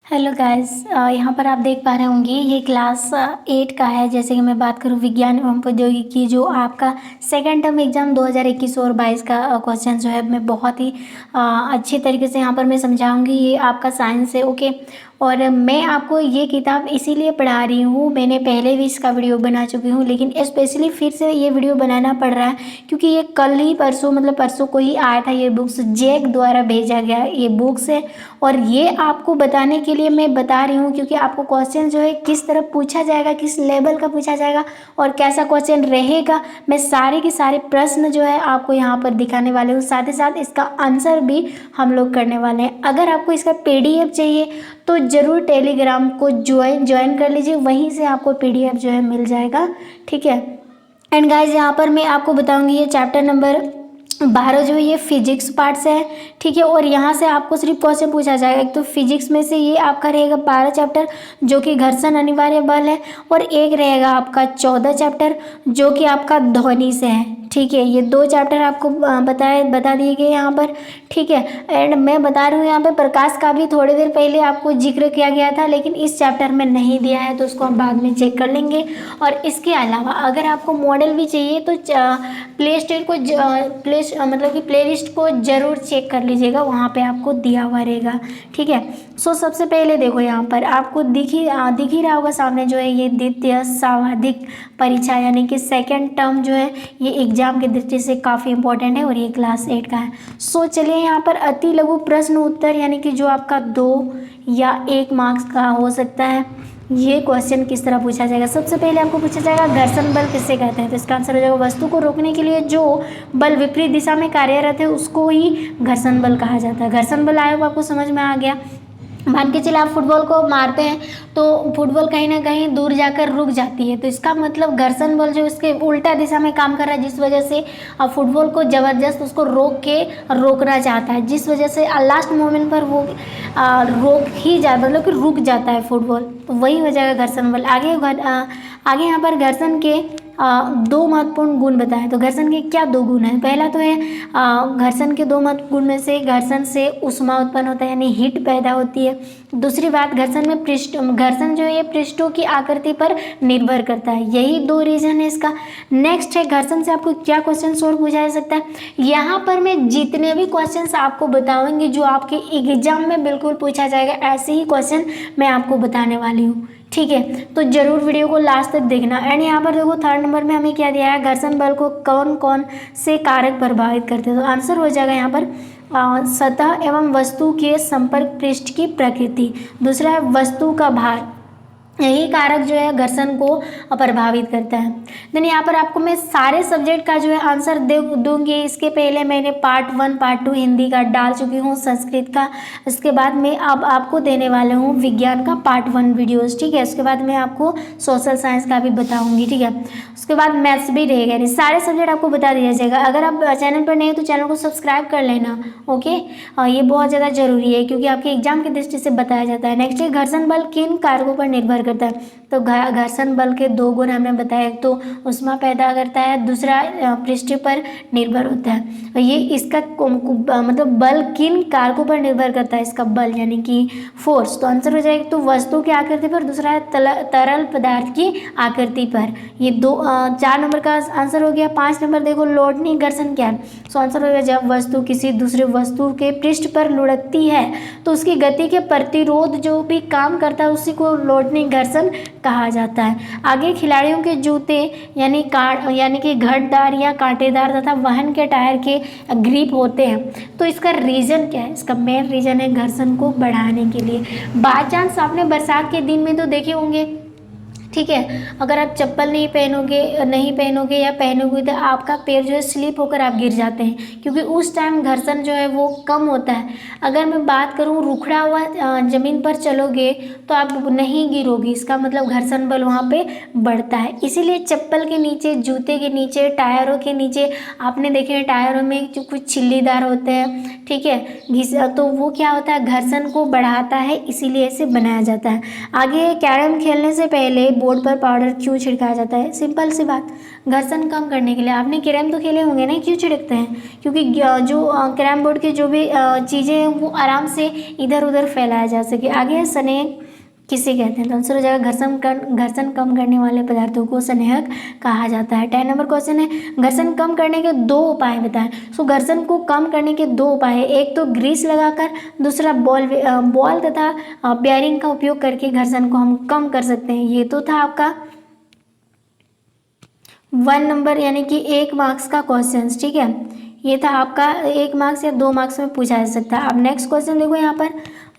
Hello guys, यहाँ पर आप देख पा रहे होंगे ये क्लास 8 का है। जैसे कि मैं बात करूँ विज्ञान एवं प्रौद्योगिकी, जो आपका सेकेंड टर्म एग्जाम 2021 और 22 का क्वेश्चन जो है मैं बहुत ही अच्छी तरीके से यहाँ पर मैं समझाऊंगी। ये आपका साइंस है, ओके। और मैं आपको ये किताब इसीलिए पढ़ा रही हूँ, मैंने पहले भी इसका वीडियो बना चुकी हूँ, लेकिन स्पेशली फिर से ये वीडियो बनाना पड़ रहा है क्योंकि ये कल ही परसों को ही आया था। ये बुक्स जैक द्वारा भेजा गया ये बुक्स है, और ये आपको बताने के लिए मैं बता रही हूँ क्योंकि आपको क्वेश्चन जो है किस तरह पूछा जाएगा, किस लेवल का पूछा जाएगा और कैसा क्वेश्चन रहेगा, मैं सारे के सारे प्रश्न जो है आपको यहाँ पर दिखाने वाले हूँ। साथ ही साथ इसका आंसर भी हम लोग करने वाले हैं। अगर आपको इसका PDF चाहिए तो ज़रूर टेलीग्राम को ज्वाइन कर लीजिए, वहीं से आपको PDF जो है मिल जाएगा, ठीक है। एंड गाइज यहाँ पर मैं आपको बताऊंगी ये चैप्टर नंबर 12 जो है ये फिजिक्स पार्ट से है, ठीक है। और यहाँ से आपको सिर्फ क्वेश्चन पूछा जाएगा। एक तो फिजिक्स में से ये आपका रहेगा 12 चैप्टर जो कि घर्षण अनिवार्य बल है, और एक रहेगा आपका 14 चैप्टर जो कि आपका ध्वनि से है, ठीक है। ये 2 चैप्टर आपको बता दिए गए यहाँ पर, ठीक है। एंड मैं बता रही हूँ यहाँ पे प्रकाश का भी थोड़ी देर पहले आपको जिक्र किया गया था, लेकिन इस चैप्टर में नहीं दिया है तो उसको हम बाद में चेक कर लेंगे। और इसके अलावा अगर आपको मॉडल भी चाहिए तो प्ले लिस्ट को जरूर चेक कर लीजिएगा, वहाँ पे आपको दिया हुआ रहेगा, ठीक है। सो सबसे पहले देखो यहाँ पर आपको दिख ही रहा होगा सामने जो है ये द्वितीय स्वार्थिक परीक्षा यानी कि सेकेंड टर्म जो है ये एग्जाम की दृष्टि से काफ़ी इंपॉर्टेंट है और ये क्लास 8 का है। सो चलिए यहाँ पर अति लघु प्रश्न उत्तर यानी कि जो आपका 2 या 1 मार्क्स का हो सकता है, ये क्वेश्चन किस तरह पूछा जाएगा। सबसे पहले आपको पूछा जाएगा घर्षण बल किसे कहते हैं, तो इसका आंसर हो जाएगा वस्तु को रोकने के लिए जो बल विपरीत दिशा में कार्यरत है उसको ही घर्षण बल कहा जाता है। घर्षण बल आयोग आपको समझ में आ गया। मान के चलिए आप फुटबॉल को मारते हैं तो फुटबॉल कहीं ना कहीं दूर जाकर रुक जाती है, तो इसका मतलब घर्षण बल जो इसके उल्टा दिशा में काम कर रहा है, जिस वजह से फुटबॉल को ज़बरदस्त उसको रोकना चाहता है, जिस वजह से लास्ट मोमेंट पर वो मतलब कि रुक जाता है फुटबॉल, तो वही हो जाएगा घर्षण बल। आगे यहाँ पर घर्षण के 2 महत्वपूर्ण गुण बताएं, तो घर्षण के क्या 2 गुण हैं। पहला तो है घर्षण के 2 महत्वपूर्ण गुण में से घर्षण से ऊष्मा उत्पन्न होता है यानी हीट पैदा होती है। दूसरी बात घर्षण जो है ये पृष्ठों की आकृति पर निर्भर करता है, यही 2 रीजन है इसका। नेक्स्ट है घर्षण से आपको क्या क्वेश्चन और पूछा जा सकता है। यहाँ पर मैं जितने भी क्वेश्चन आपको बताऊंगी जो आपके एग्जाम में बिल्कुल पूछा जाएगा, ऐसे ही क्वेश्चन मैं आपको बताने वाली हूँ, ठीक है। तो जरूर वीडियो को लास्ट तक देखना। एंड यहाँ पर देखो 3rd नंबर में हमें क्या दिया है, घर्षण बल को कौन कौन से कारक प्रभावित करते हैं, तो आंसर हो जाएगा यहाँ पर सतह एवं वस्तु के संपर्क पृष्ठ की प्रकृति। दूसरा है वस्तु का भार, यही कारक जो है घर्षण को प्रभावित करता है। देन यहाँ पर आपको मैं सारे सब्जेक्ट का जो है आंसर दूंगी। इसके पहले मैंने पार्ट 1 पार्ट 2 हिंदी का डाल चुकी हूँ, संस्कृत का। इसके बाद मैं अब आपको देने वाले हूँ विज्ञान का पार्ट 1 वीडियोस, ठीक है। उसके बाद मैं आपको सोशल साइंस का भी बताऊँगी, ठीक है। उसके बाद मैथ्स भी रहेगा, यानी सारे सब्जेक्ट आपको बता दिया जाएगा। अगर आप चैनल पर नहीं तो चैनल को सब्सक्राइब कर लेना, ओके। ये बहुत ज़्यादा जरूरी है क्योंकि आपके एग्जाम की दृष्टि से बताया जाता है। नेक्स्ट है घर्षण बल किन कारकों पर निर्भर करता है, तो घर्षण बल के 2 गुण हमने बताया, एक तो ऊष्मा पैदा करता है, दूसरा पृष्ठ पर निर्भर होता है। ये इसका मतलब बल किन कारकों पर निर्भर करता है, इसका बल यानी कि फोर्स, तो आंसर हो जाएगा तो वस्तु की आकृति पर, दूसरा है तरल पदार्थ की आकृति पर। ये 4 नंबर का आंसर हो गया। 5 नंबर देखो लोडनी घर्षण क्या है, सो आंसर हो गया जब वस्तु किसी दूसरे वस्तु के पृष्ठ पर लुढ़कती है तो उसकी गति के प्रतिरोध जो भी काम करता है उसी को लोडनी घर्षण कहा जाता है। आगे खिलाड़ियों के जूते यानी कि घटदार या कांटेदार तथा वाहन के टायर के ग्रिप होते हैं, तो इसका रीजन क्या है, इसका मेन रीजन है घर्षण को बढ़ाने के लिए। बाय चांस आपने बरसात के दिन में तो देखे होंगे, ठीक है, अगर आप चप्पल नहीं पहनोगे या पहनोगे तो आपका पैर जो है स्लिप होकर आप गिर जाते हैं, क्योंकि उस टाइम घर्षण जो है वो कम होता है। अगर मैं बात करूँ रुखड़ा हुआ ज़मीन पर चलोगे तो आप नहीं गिरोगे, इसका मतलब घर्षण बल वहाँ पे बढ़ता है। इसीलिए चप्पल के नीचे, जूते के नीचे, टायरों के नीचे आपने देखे हैं टायरों में जो कुछ छिल्लीदार होते हैं, ठीक है, तो वो क्या होता है घर्षण को बढ़ाता है, इसीलिए इसे बनाया जाता है। आगे कैरम खेलने से पहले बोर्ड पर पाउडर क्यों छिड़काया जाता है? सिंपल सी बात, घर्षण कम करने के लिए। आपने कैरम तो खेले होंगे ना, क्यों छिड़कते हैं? क्योंकि जो कैरम बोर्ड की जो भी चीज़ें हैं वो आराम से इधर उधर फैलाया जा सके। आगे है स्नेहक किसे कहते हैं? तो आंसर हो जाएगा घर्षण कम करने वाले पदार्थों को स्नेहक कहा जाता है। 10 नंबर क्वेश्चन है, घर्षण कम करने के 2 उपाय बताएं। सो घर्षण को कम करने के 2 उपाय है, एक तो ग्रीस लगाकर, दूसरा बॉल तथा बेयरिंग का उपयोग करके घर्षण को हम कम कर सकते हैं। ये तो था आपका 1 नंबर यानी कि 1 मार्क्स का क्वेश्चन, ठीक है। ये था आपका 1 मार्क्स या 2 मार्क्स में पूछा जा सकता है। अब नेक्स्ट क्वेश्चन देखो यहाँ पर,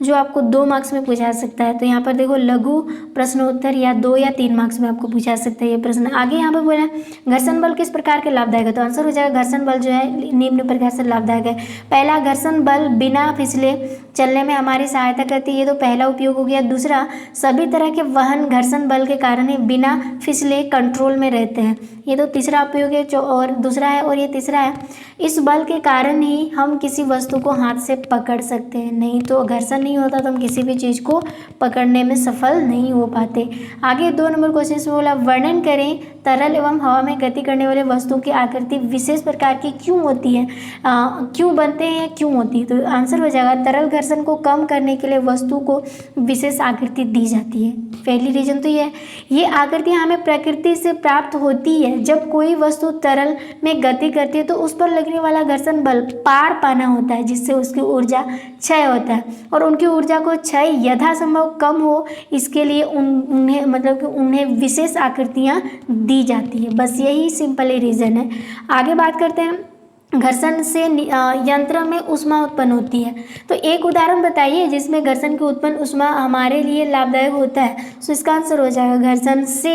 जो आपको 2 मार्क्स में पूछा जा सकता है। तो यहाँ पर देखो लघु प्रश्नोत्तर या 2 या 3 मार्क्स में आपको पूछा जा सकता है ये प्रश्न। आगे यहाँ पर बोला घर्षण बल किस प्रकार के लाभदायक है? तो आंसर हो जाएगा घर्षण बल जो है निम्न प्रकार से लाभदायक है। पहला, घर्षण बल बिना फिसले चलने में हमारी सहायता करती है, ये तो पहला उपयोग हो गया। दूसरा, सभी तरह के वाहन घर्षण बल के कारण ही बिना फिसले कंट्रोल में रहते हैं, ये तो तीसरा उपयोग है और दूसरा है। और ये तीसरा है, इस बल के कारण ही हम किसी वस्तु को हाथ से पकड़ सकते हैं, नहीं तो घर्षण नहीं होता तो हम किसी भी चीज़ को पकड़ने में सफल नहीं हो पाते। आगे 2 नंबर क्वेश्चन में बोला वर्णन करें तरल एवं हवा में गति करने वाले वस्तुओं की आकृति विशेष प्रकार की क्यों होती है, क्यों बनते हैं या क्यों होती है? तो आंसर हो जाएगा तरल घर्षण को कम करने के लिए वस्तु को विशेष आकृति दी जाती है। पहली रीजन तो ये आकृतियाँ हमें प्रकृति से प्राप्त होती है। जब कोई वस्तु तरल में गति करती है तो उस पर लगने वाला घर्षण बल पार पाना होता है, जिससे उसकी ऊर्जा क्षय होता है और उनकी ऊर्जा को क्षय यथासंभव कम हो, इसके लिए उन्हें मतलब कि उन्हें विशेष आकृतियाँ दी जाती है। बस यही सिंपल रीज़न है। आगे बात करते हैं, घर्षण से यंत्र में ऊष्मा उत्पन्न होती है। तो एक उदाहरण बताइए जिसमें घर्षण की उत्पन्न ऊष्मा हमारे लिए लाभदायक होता है। तो इसका आंसर हो जाएगा घर्षण से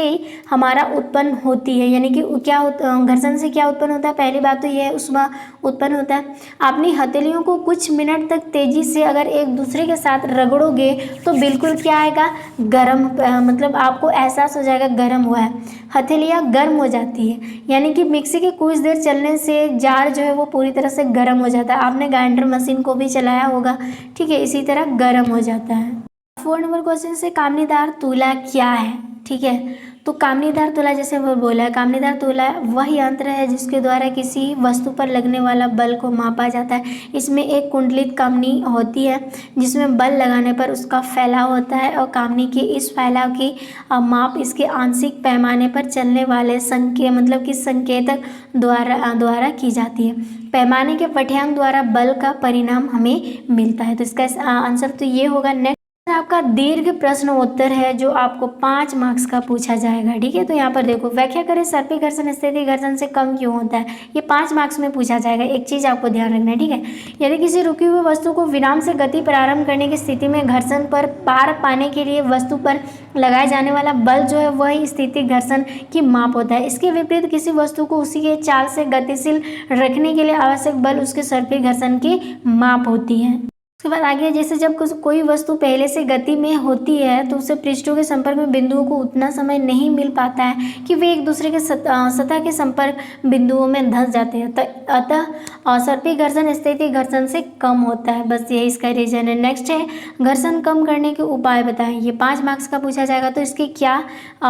हमारा उत्पन्न होती है, यानी कि क्या घर्षण से क्या उत्पन्न होता है? पहली बात तो यह ऊष्मा उत्पन्न होता है। अपनी हथेलियों को कुछ मिनट तक तेजी से अगर एक दूसरे के साथ रगड़ोगे तो बिल्कुल क्या आएगा? गर्म, मतलब आपको एहसास हो जाएगा गर्म हुआ है, हथेलियाँ गर्म हो जाती है। यानी कि मिक्सी के कुछ देर चलने से जार जो है वो पूरी तरह से गर्म हो जाता है। आपने ग्राइंडर मशीन को भी चलाया होगा, ठीक है, इसी तरह गर्म हो जाता है। 4 नंबर क्वेश्चन से कामनीदार तुला क्या है, ठीक है। तो कामनीदार तुला जैसे वो बोला है, कामनीदार तुला वह यंत्र है जिसके द्वारा किसी वस्तु पर लगने वाला बल को मापा जाता है। इसमें एक कुंडलित कामनी होती है जिसमें बल लगाने पर उसका फैलाव होता है और कामनी के इस फैलाव की माप इसके आंशिक पैमाने पर चलने वाले मतलब कि संकेतक द्वारा की जाती है। पैमाने के पाठ्यांक द्वारा बल का परिणाम हमें मिलता है। तो इसका आंसर तो ये होगा। नेक्स्ट आपका दीर्घ प्रश्न उत्तर है जो आपको 5 मार्क्स का पूछा जाएगा, ठीक है। तो यहाँ पर देखो, व्याख्या करें सर्पी घर्षण स्थिति घर्षण से कम क्यों होता है? ये 5 मार्क्स में पूछा जाएगा। एक चीज़ आपको ध्यान रखना है, ठीक है। यदि किसी रुकी हुई वस्तु को विराम से गति प्रारंभ करने की स्थिति में घर्षण पर पार पाने के लिए वस्तु पर लगाए जाने वाला बल जो है वही स्थिति घर्षण की माप होता है। इसके विपरीत किसी वस्तु को उसी के चाल से गतिशील रखने के लिए आवश्यक बल उसके सर्पी घर्षण की माप होती है। उसके बाद आगे, जैसे जब कोई वस्तु पहले से गति में होती है तो उसे पृष्ठों के संपर्क में बिंदुओं को उतना समय नहीं मिल पाता है कि वे एक दूसरे के सतह के संपर्क बिंदुओं में धंस जाते हैं। अतः सर्पी घर्षण स्थिति घर्षण से कम होता है। बस यही इसका रीजन है। नेक्स्ट है, घर्षण कम करने के उपाय बताएं। ये 5 मार्क्स का पूछा जाएगा। तो इसके क्या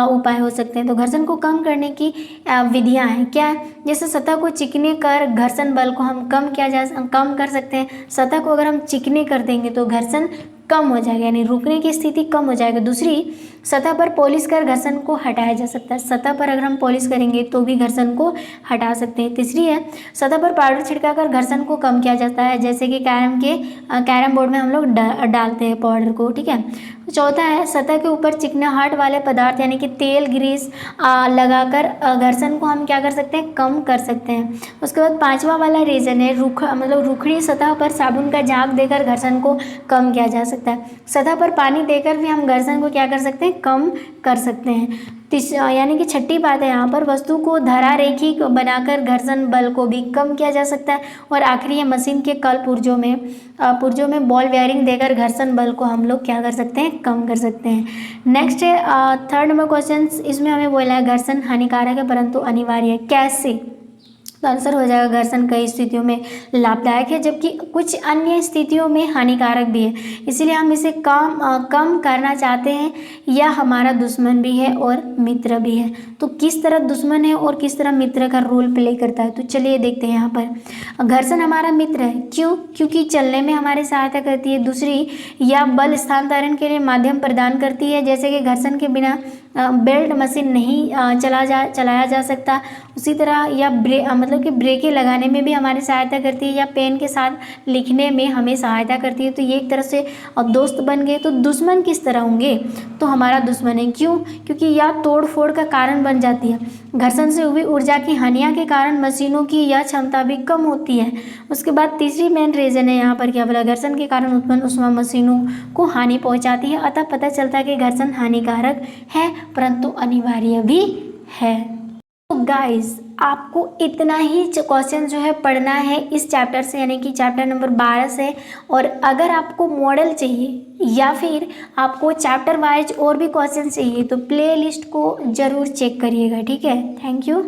उपाय हो सकते हैं? तो घर्षण को कम करने की विधियाँ हैं। क्या है? जैसे सतह को चिकने कर घर्षण बल को हम कम कर सकते हैं। सतह को अगर हम चिकने कर देंगे तो घर्षण कम हो जाएगा, यानी रुकने की स्थिति कम हो जाएगी। दूसरी, सतह पर पॉलिश कर घर्षण को हटाया जा सकता है। सतह पर अगर हम पॉलिश करेंगे तो भी घर्षण को हटा सकते हैं। तीसरी है, सतह पर पाउडर छिड़काकर घर्षण को कम किया जाता है, जैसे कि कैरम बोर्ड में हम लोग डालते हैं पाउडर को, ठीक है। चौथा है, सतह के ऊपर चिकनाहट वाले पदार्थ यानी कि तेल ग्रीस लगाकर घर्षण को हम क्या कर सकते हैं? कम कर सकते हैं। उसके बाद 5वां वाला रीजन है, रुखड़ी सतह पर साबुन का झाग देकर घर्षण को कम किया जा सकता है। सतह पर पानी देकर भी हम घर्षण को क्या कर सकते हैं? कम कर सकते हैं। यानी कि छठी बात है यहाँ पर, वस्तु को धरा रेखी बनाकर घर्षण बल को भी कम किया जा सकता है। और आखिरी है, मशीन के कल पुर्जों में बॉल बेयरिंग देकर घर्षण बल को हम लोग क्या कर सकते हैं? कम कर सकते हैं। नेक्स्ट है 3rd नंबर क्वेश्चन, इसमें हमें बोला है घर्षण हानिकारक है परंतु अनिवार्य है। कैसे? तो आंसर हो जाएगा घर्षण कई स्थितियों में लाभदायक है जबकि कुछ अन्य स्थितियों में हानिकारक भी है, इसीलिए हम इसे कम करना चाहते हैं। यह हमारा दुश्मन भी है और मित्र भी है। तो किस तरह दुश्मन है और किस तरह मित्र का रोल प्ले करता है, तो चलिए देखते हैं। यहाँ पर घर्षण हमारा मित्र है, क्यों? क्योंकि चलने में हमारी सहायता करती है। दूसरी, यह बल स्थानांतरण के लिए माध्यम प्रदान करती है, जैसे कि घर्षण के बिना बेल्ट मशीन नहीं चलाया जा सकता। उसी तरह या मतलब कि ब्रेकें लगाने में भी हमारी सहायता करती है, या पेन के साथ लिखने में हमें सहायता करती है। तो ये एक तरह से दोस्त बन गए। तो दुश्मन किस तरह होंगे? तो हमारा दुश्मन है, क्यों? क्योंकि यह तोड़ फोड़ का कारण बन जाती है। घर्षण से हुई ऊर्जा की हानिया के कारण मशीनों की यह क्षमता भी कम होती है। उसके बाद तीसरी मेन रीजन है यहाँ पर क्या बोला, घर्षण के कारण उत्पन्न ऊष्मा मशीनों को हानि पहुँचाती है। अतः पता चलता है कि घर्षण हानिकारक है परंतु अनिवार्य भी है। तो गाइस, आपको इतना ही क्वेश्चन जो है पढ़ना है इस चैप्टर से, यानी कि चैप्टर नंबर 12 से। और अगर आपको मॉडल चाहिए या फिर आपको चैप्टर वाइज और भी क्वेश्चन चाहिए तो प्लेलिस्ट को ज़रूर चेक करिएगा, ठीक है। Thank you.